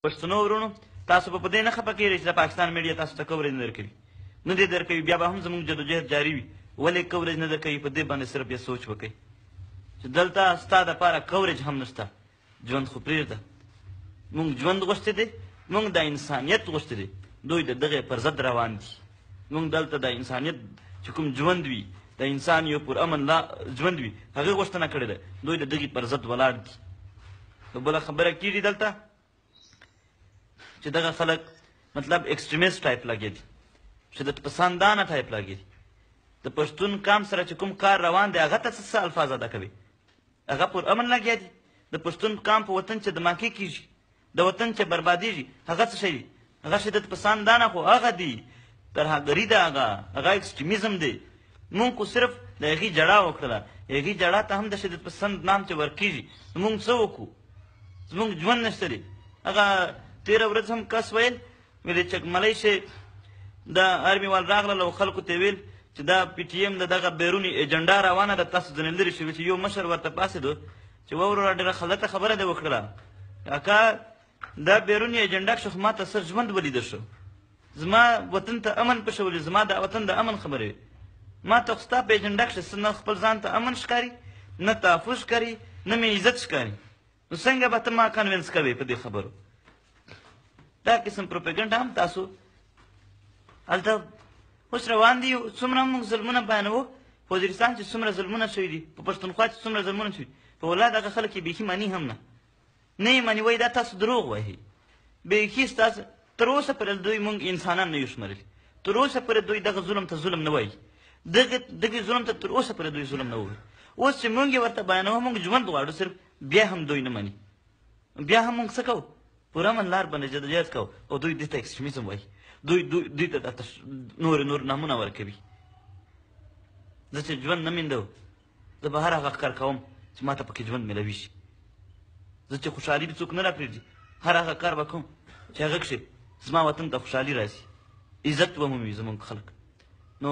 پښتنو ورونو تاسو به په دې نه خفه کېږئ چې د پاکستان میډیا تاسو ته کوریج نه درکوي نه دې درکوي بیا به هم زموږ جدوجهد جاري وي ولې کوریج نه درکوي په دې باندې صرف یې سوچ وکړئ چې دلته ستا دپاره کوریج هم نشته ژوند خو پرېږده موږ ژوند غوښتی دی موږ د انسانیت غوښتی دی دوی د دغې پر ضد روان دي موږ دلته د انسانیت چې کوم ژوند وي د انسان یو پر امن ژوند وي هغې غوښتنه کړې ده دوی د دغې پر ضد ولاړ دي نو بله خبره کېږي دلته چې دغه خلک مطلب ایکسټریمیست ټایپ لګیا دي شدت پسندانه ټایپ لګیا دي د پښتون قام سره چې کوم کار روان دی هغه ته څه الفاظ ادا کوي هغه پر امن لګیا دي د پښتون قام په وطن چې دماکې کېږي د وطن چې بربادېږي هغه څه شی دی هغه شدت پسندانه خو هغه دي ترهګري ده هغه ایکسټریمیزم دی مونږ خو صرف د هغې جړه وکړله هغې جړه ته هم د شدت پسند نام چې ورکېږي نو مونږ څه وکړو زمونږ ژوند نشته دی هغه تېره ورځ هم کس ویل ویلې چې ملی شی د ارمي وال راغلل او خلکو ته ویل چې دا پی ټي ایم د دغه بیروني ایجنډا روانه ده تاسو ځینې لرې شوي چې یو مشر ورته پاڅېدو چې ووروره ډېره غلطه خبره دې وکړله کاکا دا بیروني ایجنډا کښې خو ما ته سر ژوند ولیده شو زما وطن ته امن پشولې زما د وطن د امن خبرې ما ته خو ستا په ایجنډا کښې څه نه خپل ځان ته امن ښکاري نه تحفظ ښکاري نه مې عزت ښکاري نو څنګه به ته ما کنوینس کوې په دې خبرو دا قسم پروپیګنډ هم تاسو هلته اوس روان دي څومره موږ ظلمونه بیانوو په وزیرستان چې څومره ظلمونه شوي دي په پښتونخوا چې څومره ظلمونه شوي په والله دغه خلک یې بیخي مني هم نه نه یې مني وایي دا تاسو دروغ وایي بیخي ستاسو تر اوسه پورې دوی موږ انسانان نه یو شمېرلي تر اوسه پورې دوی دغه ظلم ته ظلم نه وایي دغې ظلم ته تر اوسه پورې دوی ظلم نه وایي اوس چې موږ یې ورته بیانوو موږ ژوند غواړو صرف بیا هم دوی نه مني بیا هم موږ څه کوو پر امن لار باندې جدوجهد کوو او دوی دې ته ایکسټریمیزم وایي دوی ته نور نامونه ورکوي زه چې ژوند نه میندو زه به هر هغه کار کوم چې ما ته پکې ژوند میلوي شي زه چې خوشحالي دې څوک نه راپرېږدي هر هغه کار به کوم چې هغه کښې زما وطن ته خوشحالي راسي عزت ومومي زموږ خلک نو